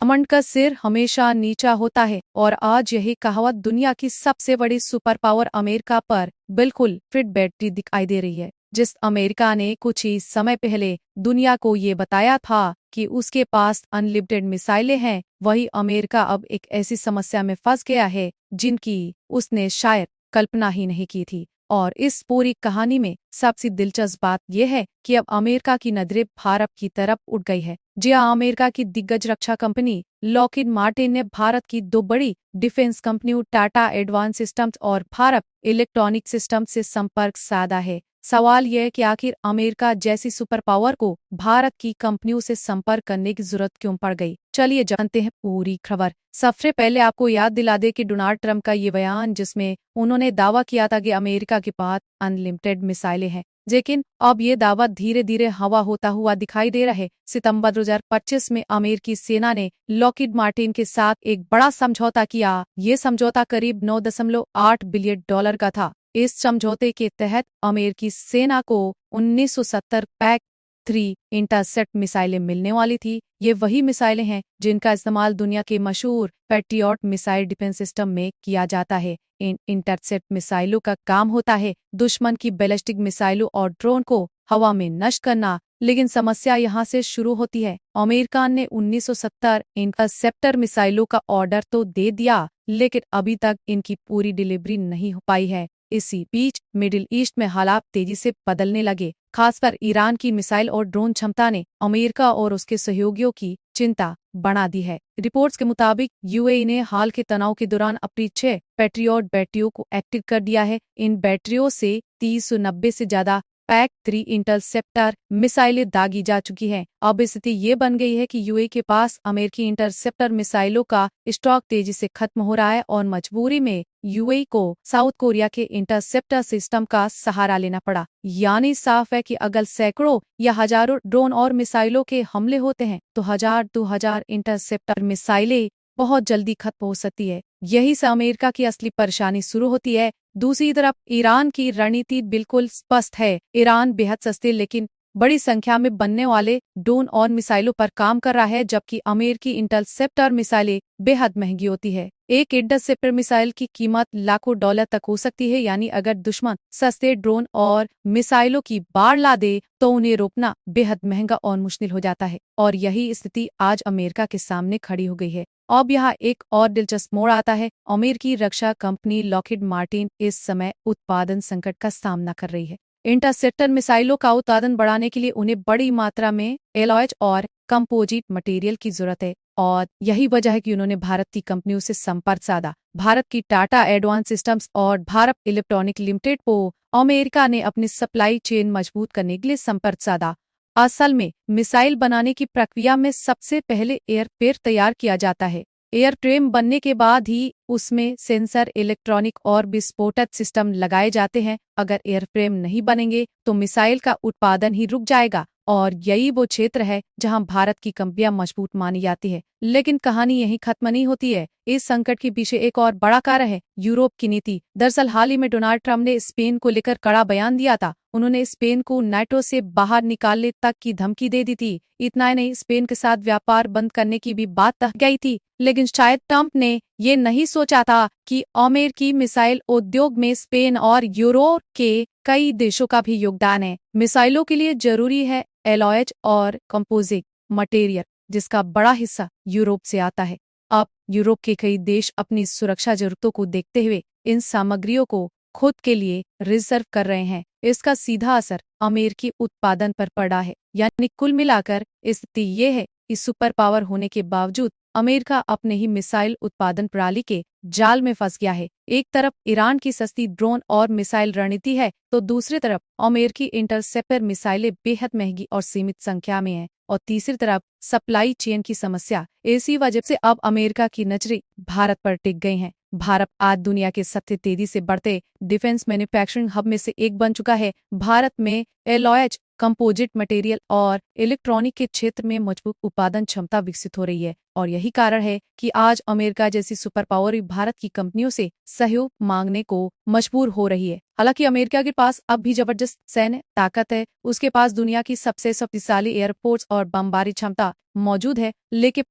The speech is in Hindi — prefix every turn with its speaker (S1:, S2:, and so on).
S1: घमंड का सिर हमेशा नीचा होता है और आज यही कहावत दुनिया की सबसे बड़ी सुपर पावर अमेरिका पर बिल्कुल फिट बैठती दिखाई दे रही है। जिस अमेरिका ने कुछ ही समय पहले दुनिया को ये बताया था कि उसके पास अनलिमिटेड मिसाइलें हैं, वही अमेरिका अब एक ऐसी समस्या में फंस गया है जिनकी उसने शायद कल्पना ही नहीं की थी। और इस पूरी कहानी में सबसे दिलचस्प बात यह है कि अब अमेरिका की नजरें भारत की तरफ उठ गई है। जी हाँ, अमेरिका की दिग्गज रक्षा कंपनी लॉकहीड मार्टिन ने भारत की दो बड़ी डिफेंस कंपनियों टाटा एडवांस सिस्टम्स और भारत इलेक्ट्रॉनिक सिस्टम्स से संपर्क साधा है। सवाल यह है कि आखिर अमेरिका जैसी सुपर पावर को भारत की कंपनियों से संपर्क करने की जरूरत क्यों पड़ गई? चलिए जानते हैं पूरी खबर। सबसे पहले आपको याद दिला दे कि डोनाल्ड ट्रंप का ये बयान जिसमें उन्होंने दावा किया था कि अमेरिका के पास अनलिमिटेड मिसाइलें हैं, लेकिन अब ये दावा धीरे धीरे हवा होता हुआ दिखाई दे रहा है। सितंबर 2025 में अमेरिकी सेना ने लॉकहीड मार्टिन के साथ एक बड़ा समझौता किया। ये समझौता करीब 9.8 बिलियन डॉलर का था। इस समझौते के तहत अमेरिकी सेना को 1970 पैक 3 इंटरसेप्ट मिसाइलें मिलने वाली थी। ये वही मिसाइलें हैं जिनका इस्तेमाल दुनिया के मशहूर पैट्रियट मिसाइल डिफेंस सिस्टम में किया जाता है। इन इंटरसेप्ट मिसाइलों का काम होता है दुश्मन की बैलिस्टिक मिसाइलों और ड्रोन को हवा में नष्ट करना। लेकिन समस्या यहाँ से शुरू होती है। अमेरिका ने 1970 इंटरसेप्टर मिसाइलों का ऑर्डर तो दे दिया, लेकिन अभी तक इनकी पूरी डिलीवरी नहीं हो पाई है। इसी बीच मिडिल ईस्ट में हालात तेजी से बदलने लगे। खासकर ईरान की मिसाइल और ड्रोन क्षमता ने अमेरिका और उसके सहयोगियों की चिंता बढ़ा दी है। रिपोर्ट्स के मुताबिक यूएई ने हाल के तनाव के दौरान अपनी 6 पैट्रियट बैटरियों को एक्टिव कर दिया है। इन बैटरियों से 390 से ज्यादा पैक 3 इंटरसेप्टर मिसाइलें दागी जा चुकी हैं। अब स्थिति ये बन गई है कि यूएई के पास अमेरिकी इंटरसेप्टर मिसाइलों का स्टॉक तेजी से खत्म हो रहा है और मजबूरी में यूएई को साउथ कोरिया के इंटरसेप्टर सिस्टम का सहारा लेना पड़ा। यानी साफ है कि अगर सैकड़ों या हजारों ड्रोन और मिसाइलों के हमले होते हैं तो 1000-2000 इंटरसेप्टर मिसाइलें बहुत जल्दी खत्म हो सकती है। यही से अमेरिका की असली परेशानी शुरू होती है। दूसरी तरफ ईरान की रणनीति बिल्कुल स्पष्ट है। ईरान बेहद सस्ते लेकिन बड़ी संख्या में बनने वाले ड्रोन और मिसाइलों पर काम कर रहा है, जबकि अमेरिकी इंटरसेप्टर मिसाइलें बेहद महंगी होती है। एक इंटरसेप्टर मिसाइल की कीमत लाखों डॉलर तक हो सकती है। यानी अगर दुश्मन सस्ते ड्रोन और मिसाइलों की बाढ़ ला दे तो उन्हें रोकना बेहद महंगा और मुश्किल हो जाता है। और यही स्थिति आज अमेरिका के सामने खड़ी हो गई है। अब यहाँ एक और दिलचस्प मोड़ आता है। अमेरिकी रक्षा कंपनी लॉकहीड मार्टिन इस समय उत्पादन संकट का सामना कर रही है। इंटरसेप्टर मिसाइलों का उत्पादन बढ़ाने के लिए उन्हें बड़ी मात्रा में एलॉयज और कंपोजिट मटेरियल की जरूरत है और यही वजह है कि उन्होंने भारत की कंपनियों से संपर्क साधा। भारत की टाटा एडवांस सिस्टम्स और भारत इलेक्ट्रॉनिक लिमिटेड को अमेरिका ने अपनी सप्लाई चेन मजबूत करने के लिए संपर्क साधा। असल में मिसाइल बनाने की प्रक्रिया में सबसे पहले एयरफ्रेम तैयार किया जाता है। एयरफ्रेम बनने के बाद ही उसमें सेंसर, इलेक्ट्रॉनिक और विस्फोटक सिस्टम लगाए जाते हैं। अगर एयरफ्रेम नहीं बनेंगे तो मिसाइल का उत्पादन ही रुक जाएगा और यही वो क्षेत्र है जहां भारत की कंपनियां मजबूत मानी जाती है। लेकिन कहानी यहीं खत्म नहीं होती है। इस संकट के पीछे एक और बड़ा कारण है यूरोप की नीति। दरअसल हाल ही में डोनाल्ड ट्रंप ने स्पेन को लेकर कड़ा बयान दिया था। उन्होंने स्पेन को नाटो से बाहर निकालने तक की धमकी दे दी थी। इतना ही नहीं, स्पेन के साथ व्यापार बंद करने की भी बात कही गई थी। लेकिन शायद ट्रंप ने ये नहीं सोचा था कि अमेरिकी मिसाइल उद्योग में स्पेन और यूरोप के कई देशों का भी योगदान है। मिसाइलों के लिए जरूरी है एलॉयज और कंपोजिट मटेरियल, जिसका बड़ा हिस्सा यूरोप से आता है। अब यूरोप के कई देश अपनी सुरक्षा जरूरतों को देखते हुए इन सामग्रियों को खुद के लिए रिजर्व कर रहे हैं। इसका सीधा असर अमेरिकी उत्पादन पर पड़ा है। यानी कुल मिलाकर स्थिति ये है कि सुपर पावर होने के बावजूद अमेरिका अपने ही मिसाइल उत्पादन प्रणाली के जाल में फंस गया है। एक तरफ ईरान की सस्ती ड्रोन और मिसाइल रणनीति है तो दूसरी तरफ अमेरिकी इंटरसेप्टर मिसाइलें बेहद महंगी और सीमित संख्या में हैं और तीसरी तरफ सप्लाई चेन की समस्या। इसी वजह से अब अमेरिका की नजरें भारत पर टिक गई हैं। भारत आज दुनिया के सबसे तेजी से बढ़ते डिफेंस मैन्युफैक्चरिंग हब में से एक बन चुका है। भारत में एलॉयज, कंपोजिट मटेरियल और इलेक्ट्रॉनिक के क्षेत्र में मजबूत उत्पादन क्षमता विकसित हो रही है और यही कारण है कि आज अमेरिका जैसी सुपर पावर भारत की कंपनियों से सहयोग मांगने को मजबूर हो रही है। हालांकि अमेरिका के पास अब भी जबरदस्त सैन्य ताकत है, उसके पास दुनिया की सबसे शक्तिशाली एयरफोर्स और बमबारी क्षमता मौजूद है, लेकिन